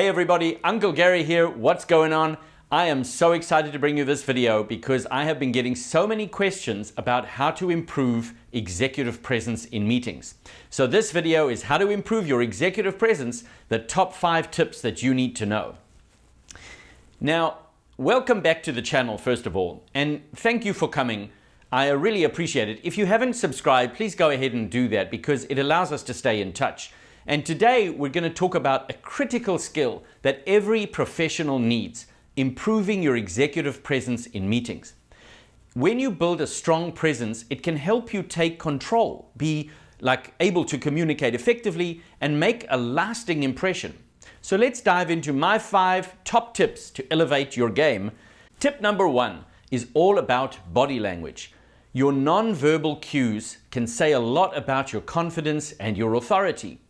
Hey everybody, Uncle Gary here. What's going on? I am so excited to bring you this video because I have been getting so many questions about how to improve executive presence in meetings. So this video is how to improve your executive presence, the top 5 tips that you need to know. Now, welcome back to the channel first of all, and thank you for coming. I really appreciate it. If you haven't subscribed, please go ahead and do that because it allows us to stay in touch. And today we're going to talk about a critical skill that every professional needs, improving your executive presence in meetings. When you build a strong presence, it can help you take control, be able to communicate effectively and make a lasting impression. So let's dive into my 5 top tips to elevate your game. Tip number 1 is all about body language. Your non-verbal cues can say a lot about your confidence and your authority.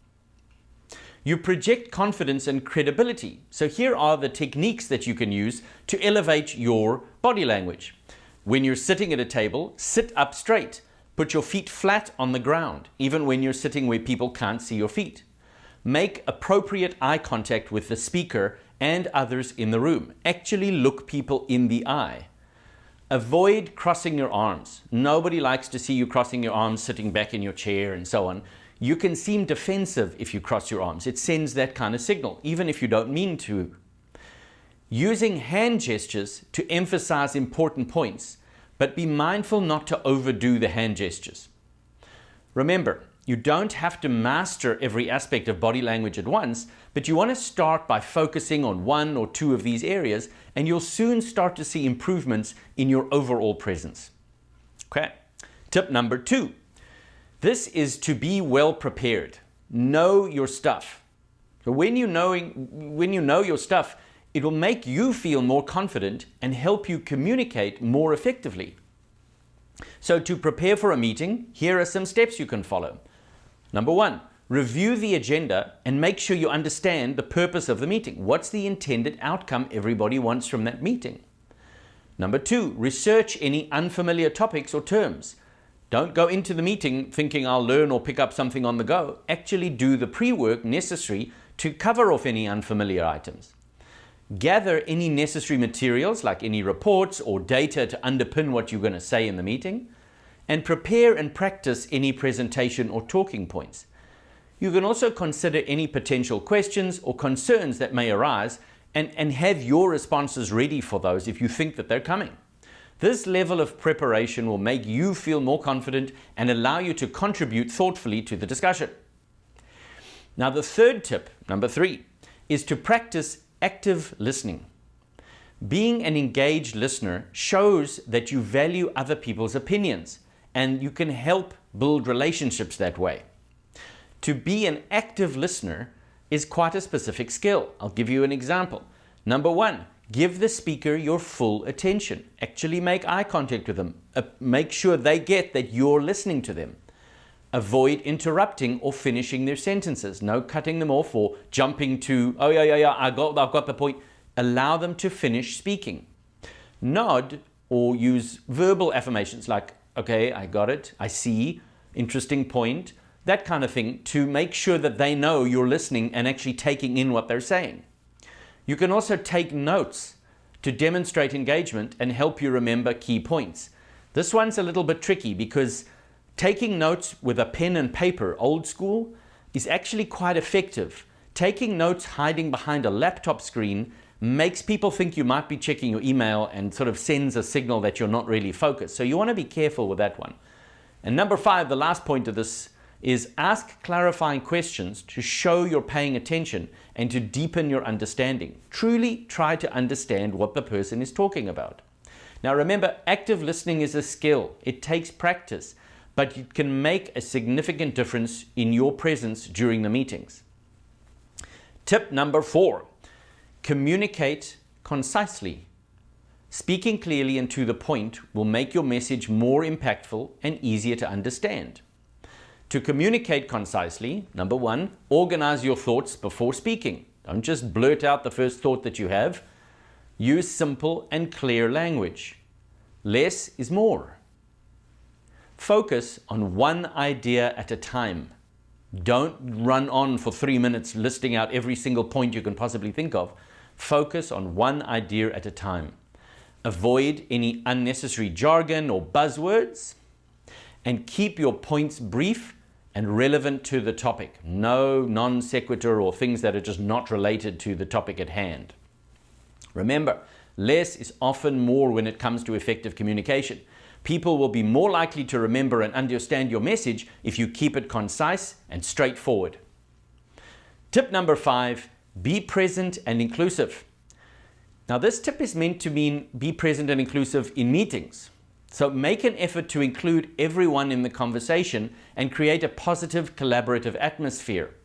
You project confidence and credibility. So here are the techniques that you can use to elevate your body language. When you're sitting at a table, sit up straight. Put your feet flat on the ground, even when you're sitting where people can't see your feet. Make appropriate eye contact with the speaker and others in the room. Actually look people in the eye. Avoid crossing your arms. Nobody likes to see you crossing your arms, sitting back in your chair and so on. You can seem defensive if you cross your arms. It sends that kind of signal, even if you don't mean to. Using hand gestures to emphasize important points, but be mindful not to overdo the hand gestures. Remember, you don't have to master every aspect of body language at once, but you want to start by focusing on 1 or 2 of these areas, and you'll soon start to see improvements in your overall presence. Okay. Tip number 2. This is to be well prepared. Know your stuff. So when you know your stuff, it will make you feel more confident and help you communicate more effectively. So to prepare for a meeting, here are some steps you can follow. Number 1, review the agenda and make sure you understand the purpose of the meeting. What's the intended outcome everybody wants from that meeting? Number 2, research any unfamiliar topics or terms. Don't go into the meeting thinking I'll learn or pick up something on the go. Actually do the pre-work necessary to cover off any unfamiliar items. Gather any necessary materials like any reports or data to underpin what you're going to say in the meeting. And prepare and practice any presentation or talking points. You can also consider any potential questions or concerns that may arise and have your responses ready for those if you think that they're coming. This level of preparation will make you feel more confident and allow you to contribute thoughtfully to the discussion. Now the third tip, number 3, is to practice active listening. Being an engaged listener shows that you value other people's opinions and you can help build relationships that way. To be an active listener is quite a specific skill. I'll give you an example. Number 1, give the speaker your full attention. Actually make eye contact with them. Make sure they get that you're listening to them. Avoid interrupting or finishing their sentences. No cutting them off or jumping to, oh yeah, I've got the point. Allow them to finish speaking. Nod or use verbal affirmations like, okay, I got it, I see, interesting point, that kind of thing to make sure that they know you're listening and actually taking in what they're saying. You can also take notes to demonstrate engagement and help you remember key points. This one's a little bit tricky because taking notes with a pen and paper, old school, is actually quite effective. Taking notes hiding behind a laptop screen makes people think you might be checking your email and sort of sends a signal that you're not really focused. So you want to be careful with that one. And number 5, the last point of this, is ask clarifying questions to show you're paying attention and to deepen your understanding. Truly try to understand what the person is talking about. Now remember, active listening is a skill. It takes practice, but it can make a significant difference in your presence during the meetings. Tip number 4, communicate concisely. Speaking clearly and to the point will make your message more impactful and easier to understand. To communicate concisely, number 1, organize your thoughts before speaking. Don't just blurt out the first thought that you have. Use simple and clear language. Less is more. Focus on one idea at a time. Don't run on for 3 minutes listing out every single point you can possibly think of. Focus on one idea at a time. Avoid any unnecessary jargon or buzzwords, and keep your points brief and relevant to the topic. No non sequitur or things that are just not related to the topic at hand. Remember, less is often more when it comes to effective communication. People will be more likely to remember and understand your message if you keep it concise and straightforward. Tip number 5, be present and inclusive. Now, this tip is meant to mean be present and inclusive in meetings. So make an effort to include everyone in the conversation and create a positive collaborative atmosphere.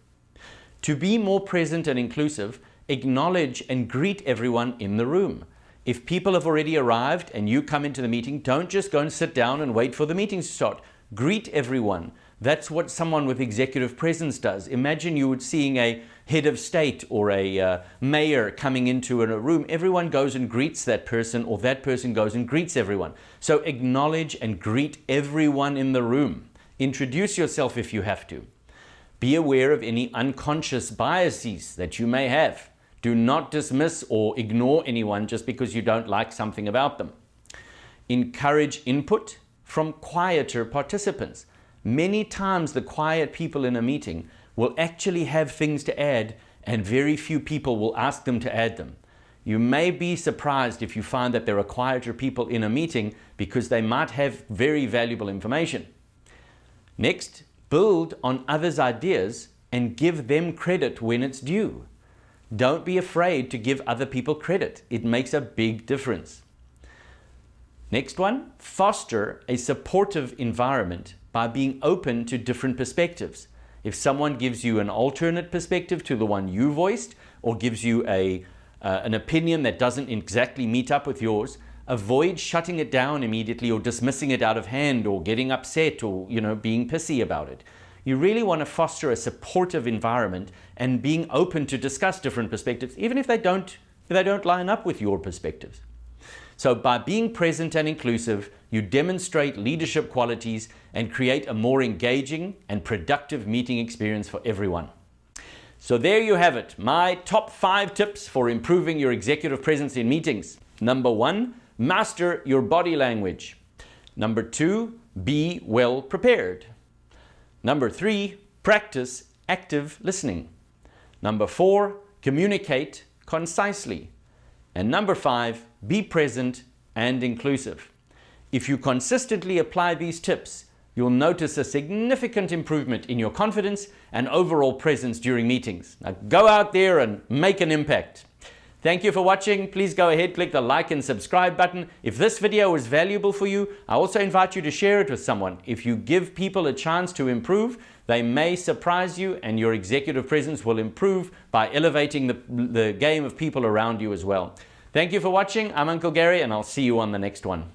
To be more present and inclusive, acknowledge and greet everyone in the room. If people have already arrived and you come into the meeting, don't just go and sit down and wait for the meeting to start. Greet everyone. That's what someone with executive presence does. Imagine you were seeing a head of state or a mayor coming into a room. Everyone goes and greets that person, or that person goes and greets everyone. So acknowledge and greet everyone in the room. Introduce yourself if you have to. Be aware of any unconscious biases that you may have. Do not dismiss or ignore anyone just because you don't like something about them. Encourage input from quieter participants. Many times the quiet people in a meeting will actually have things to add, and very few people will ask them to add them. You may be surprised if you find that there are quieter people in a meeting because they might have very valuable information. Next, build on others' ideas and give them credit when it's due. Don't be afraid to give other people credit. It makes a big difference. Next one, foster a supportive environment by being open to different perspectives. If someone gives you an alternate perspective to the one you voiced, or gives you an opinion that doesn't exactly meet up with yours, avoid shutting it down immediately or dismissing it out of hand or getting upset or being pissy about it. You really want to foster a supportive environment and being open to discuss different perspectives, even if they don't line up with your perspectives. So by being present and inclusive, you demonstrate leadership qualities and create a more engaging and productive meeting experience for everyone. So there you have it, my top 5 tips for improving your executive presence in meetings. Number 1, master your body language. Number 2, be well prepared. Number 3, practice active listening. Number 4, communicate concisely. And number 5, be present and inclusive. If you consistently apply these tips, you'll notice a significant improvement in your confidence and overall presence during meetings. Now go out there and make an impact. Thank you for watching. Please go ahead, click the like and subscribe button. If this video was valuable for you, I also invite you to share it with someone. If you give people a chance to improve, they may surprise you and your executive presence will improve by elevating the game of people around you as well. Thank you for watching. I'm Uncle Gary and I'll see you on the next one.